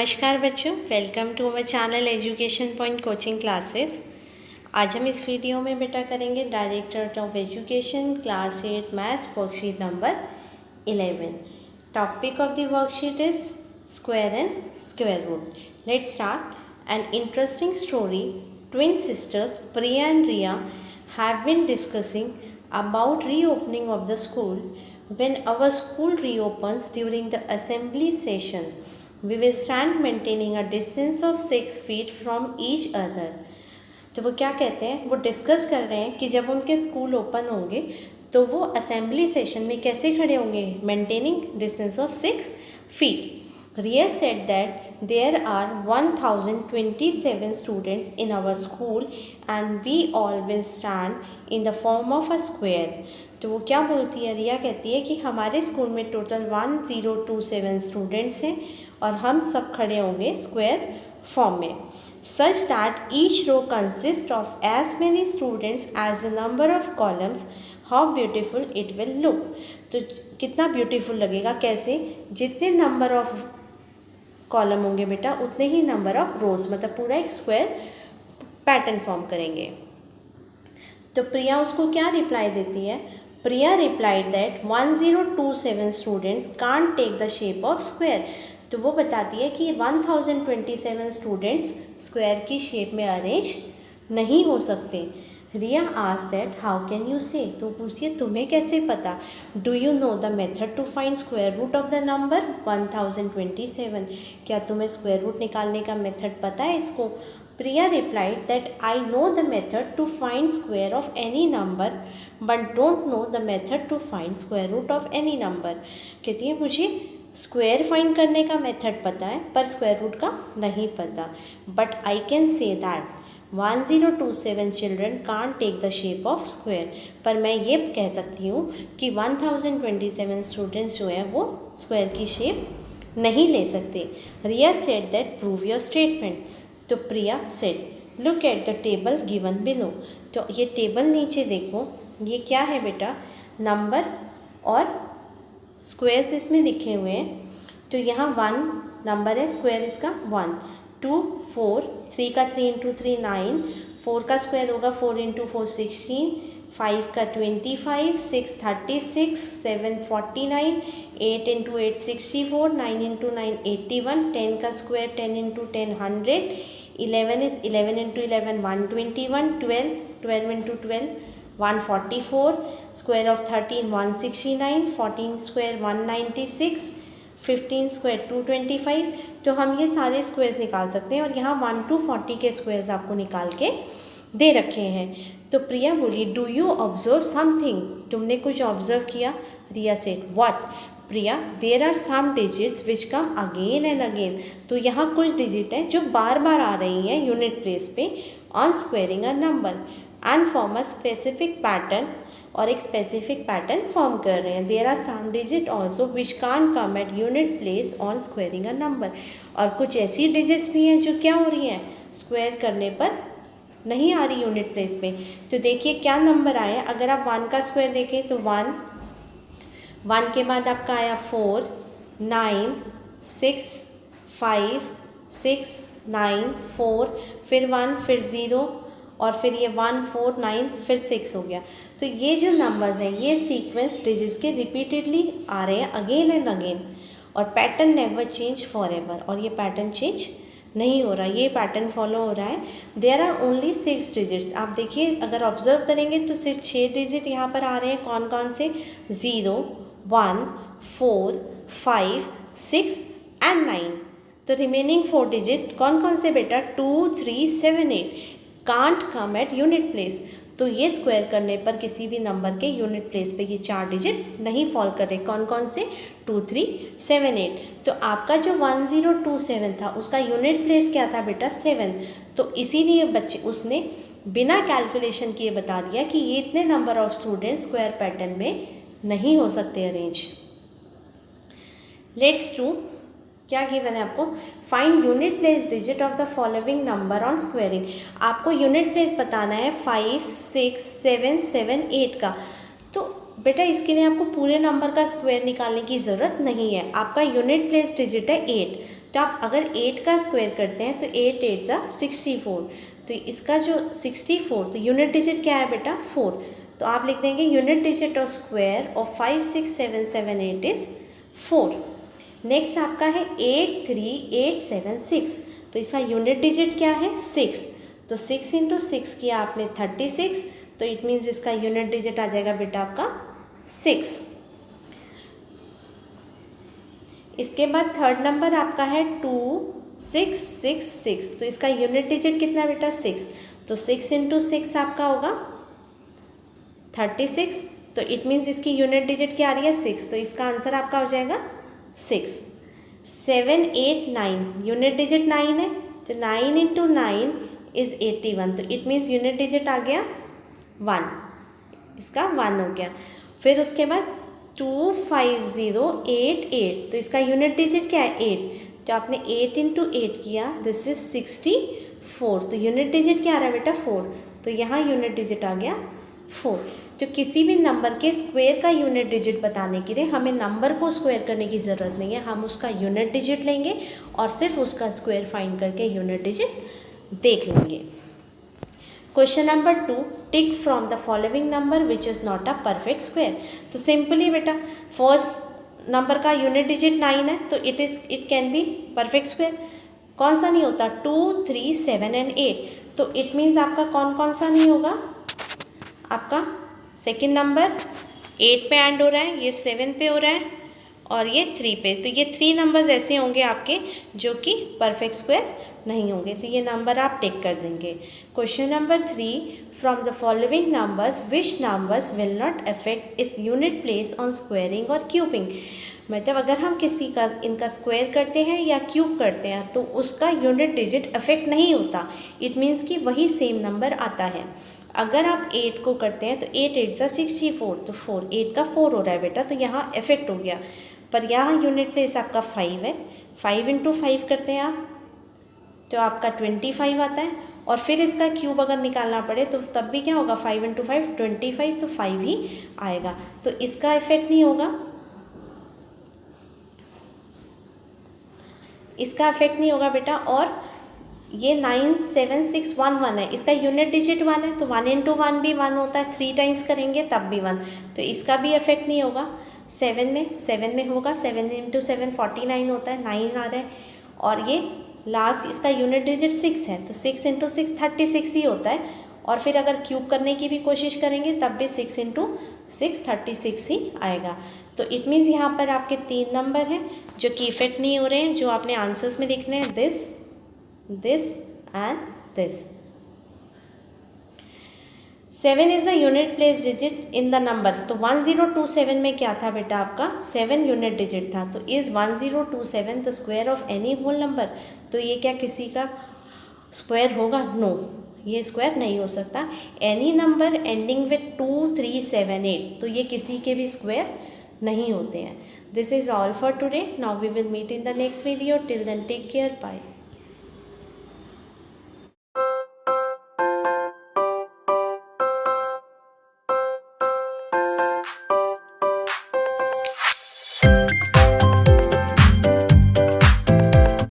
नमस्कार बच्चों, welcome to our channel education point coaching classes. आज हम इस वीडियो में बेटा करेंगे director of education class 8 maths worksheet number 11। Topic of the worksheet is square and square root. Let's start. An interesting story. Twin sisters Priya and Riya have been discussing about reopening of the school. When our school reopens during the assembly session, we will stand maintaining a distance of 6 feet from each other. तो वो क्या कहते हैं, वो discuss कर रहे हैं कि जब उनके स्कूल ओपन होंगे तो वो असेंबली सेशन में कैसे खड़े होंगे, maintaining distance of 6 feet. Ria said that there are 1027 students in our school and we all will stand in the form of a square. तो वो क्या बोलती है, रिया कहती है कि हमारे स्कूल में टोटल 1027 स्टूडेंट्स हैं और हम सब खड़े होंगे स्क्वायर फॉर्म में, such that each row consists of as many students as the number of columns. How beautiful it will look. तो कितना ब्यूटीफुल लगेगा, कैसे, जितने नंबर ऑफ कॉलम होंगे बेटा उतने ही नंबर ऑफ रोज, मतलब पूरा एक स्क्वायर पैटर्न फॉर्म करेंगे। तो प्रिया उसको क्या रिप्लाई देती है, Priya replied that 1027 students can't take the shape of square. तो वो बताती है कि 1027 स्टूडेंट्स स्क्वायर की शेप में अरेंज नहीं हो सकते। Riya asked that how can you say, तो पूछती है तुम्हें कैसे पता, do you know the method to find square root of the number 1027, क्या तुम्हें स्क्वायर रूट निकालने का मेथड पता है इसको। Priya replied that I know the method to find square of any number but don't know the method to find square root of any number. कहती है मुझे स्क्वायर फाइंड करने का मेथड पता है पर स्क्वायर रूट का नहीं पता, but I can say that 1027 children can't take the shape of square. पर मैं ये कह सकती हूँ कि 1027 स्टूडेंट्स जो हैं वो स्क्वायर की शेप नहीं ले सकते। Riya said that prove your statement. तो Priya said look at the table given below. तो ये टेबल नीचे देखो, ये क्या है बेटा, नंबर और स्क्वायर्स इसमें लिखे हुए हैं। तो यहाँ 1 नंबर है, स्क्वायर इसका 1, 2 4, 3 का 3 इंटू 3 9, 4 का स्क्वायर होगा 4 इंटू 4 16, 5 का 25, 6 36, 7 49, 8 इंटू 8 64, 9 इंटू 9 81, 10 का square 10 into 10 100, 11 is 11 into 11 121, 12 into 12 144, square of 13 169, 14 square 196, 15 square 225। तो हम ये सारे स्क्वायर्स निकाल सकते हैं और यहाँ 1 to 40 के स्क्वायर्स आपको निकाल के दे रखे हैं। तो प्रिया बोली डू यू ऑब्जर्व समथिंग, तुमने कुछ ऑब्जर्व किया। Riya said what. Priya there are some digits which come again and again. तो यहाँ कुछ डिजिट हैं जो बार बार आ रही हैं यूनिट प्लेस पे on squaring a number and form a specific pattern, और एक स्पेसिफिक पैटर्न फॉर्म कर रहे हैं। There are some digit also which can come at unit place on squaring a number. और कुछ ऐसी डिजिट्स भी हैं जो क्या हो रही हैं, स्क्वायर करने पर नहीं आ रही यूनिट प्लेस पे। तो देखिए क्या नंबर आए, अगर आप 1 का स्क्वायर देखें तो 1 के बाद आपका आया 4 9 6 5 6 9 4, फिर 1 फिर 0 और फिर ये 1 4 9 फिर 6 हो गया। तो ये जो नंबर्स हैं ये सीक्वेंस डिजिट्स के रिपीटेडली आ रहे हैं अगेन एंड अगेन, और pattern never change for ever, और ये पैटर्न चेंज नहीं हो रहा, ये पैटर्न फॉलो हो रहा है। There are only 6 digits. आप देखिए अगर ऑब्जर्व करेंगे तो सिर्फ 6 डिजिट यहाँ पर आ रहे हैं। कौन कौन से, 0 1 4 5 6 एंड 9। तो रिमेनिंग 4 डिजिट कौन कौन से बेटा, 2 3 7 8 can't come at unit place. तो ये स्क्वायर करने पर किसी भी नंबर के यूनिट प्लेस पे ये 4 डिजिट नहीं फॉल कर रहे। कौन कौन से, 2 3 7 8। तो आपका जो 1027 था उसका यूनिट प्लेस क्या था बेटा, 7। तो इसीलिए बच्चे उसने बिना कैलकुलेशन किए बता दिया कि ये इतने number of students square pattern में नहीं हो सकते अरेंज। लेट्स डू, क्या गिवन है आपको, find unit place digit of the following number on squaring. आपको यूनिट प्लेस बताना है 5 6 7 7 8 का। तो बेटा इसके लिए आपको पूरे नंबर का स्क्वायर निकालने की ज़रूरत नहीं है, आपका यूनिट प्लेस डिजिट है 8। तो आप अगर 8 का स्क्वायर करते हैं तो 8 8 ज़ा 64, तो इसका जो 64, तो यूनिट डिजिट क्या है बेटा 4, तो आप लिख देंगे unit digit of square of 5 6 7 7 8 is 4। Next आपका है 8 3 8 7 6, तो इसका यूनिट डिजिट क्या है 6, तो 6 इंटू 6 किया आपने 36, तो इट मीन्स इसका यूनिट डिजिट आ जाएगा बेटा आपका 6। इसके बाद थर्ड नंबर आपका है 2 6 6 6, तो इसका यूनिट डिजिट कितना बेटा 6, तो 6 इंटू 6 आपका होगा 36, तो इट मीन्स इसकी यूनिट डिजिट क्या आ रही है 6, तो इसका आंसर आपका हो जाएगा 6। 7 8 9, यूनिट डिजिट 9 है, तो 9 इंटू 9 इज़ 81, तो इट मीन्स यूनिट डिजिट आ गया 1, इसका 1 हो गया। फिर उसके बाद 2 5 0 8 8, तो इसका यूनिट डिजिट क्या है 8, तो आपने 8 इंटू 8 किया, दिस इज 64, तो यूनिट डिजिट क्या आ रहा है बेटा 4, तो यहाँ यूनिट डिजिट आ गया 4। तो किसी भी नंबर के स्क्वायर का यूनिट डिजिट बताने के लिए हमें नंबर को स्क्वायर करने की ज़रूरत नहीं है, हम उसका यूनिट डिजिट लेंगे और सिर्फ उसका स्क्वायर फाइंड करके यूनिट डिजिट देख लेंगे। Question number 2, tick from the following number which is not a perfect square. तो सिंपली बेटा फर्स्ट नंबर का यूनिट डिजिट 9 है, तो it can be perfect square. कौन सा नहीं होता 2 3 7 एंड 8, तो इट मीन्स आपका कौन कौन सा नहीं होगा, आपका सेकेंड नंबर 8 पे एंड हो रहा है, ये 7 पे हो रहा है और ये 3 पे, तो ये 3 नंबर्स ऐसे होंगे आपके जो कि परफेक्ट स्क्वायर नहीं होंगे, तो ये नंबर आप टिक कर देंगे। Question number 3, from the following numbers which numbers will not affect इस यूनिट प्लेस ऑन स्क्वायरिंग और क्यूबिंग। मतलब अगर हम किसी का इनका स्क्वायर करते हैं या क्यूब करते हैं तो उसका यूनिट डिजिट अफेक्ट नहीं होता, इट मीन्स कि वही सेम नंबर आता है। अगर आप 8 को करते हैं तो 8 8 ज़ा 64, तो 4 8 का 4 हो रहा है बेटा, तो यहाँ अफेक्ट हो गया, पर यहाँ यूनिट प्लेस आपका 5 है, 5 इंटू 5 करते हैं आप तो आपका 25 आता है, और फिर इसका क्यूब अगर निकालना पड़े तो तब भी क्या होगा 5 इंटू 5 25, तो 5 ही आएगा, तो इसका इफेक्ट नहीं होगा, इसका इफेक्ट नहीं होगा बेटा। और ये 9 7 6 1 1 है, इसका यूनिट डिजिट 1 है, तो 1 इंटू 1 भी 1 होता है, 3 टाइम्स करेंगे तब भी 1, तो इसका भी इफेक्ट नहीं होगा। 7 में होगा, 7 इंटू 7 49 होता है, 9 आ रहा है, और ये लास्ट इसका यूनिट डिजिट 6 है, तो 6 इंटू 6 36 ही होता है, और फिर अगर क्यूब करने की भी कोशिश करेंगे तब भी 6 इंटू 6 36 ही आएगा। तो इट मीन्स यहाँ पर आपके 3 नंबर हैं जो कि इफेक्ट नहीं हो रहे हैं, जो आपने आंसर्स में लिखने हैं, this and this. 7 is the unit place digit in the number, तो 1027 में क्या था बेटा आपका 7 यूनिट डिजिट था, तो is 1027 the square of any whole number, तो ये क्या किसी का स्क्वायर होगा, नो, ये स्क्वायर नहीं हो सकता। एनी नंबर एंडिंग विथ 2 3 7 8, तो ये किसी के भी स्क्वायर नहीं होते हैं। This is all for today, now we will meet in the next video, till then take care, bye.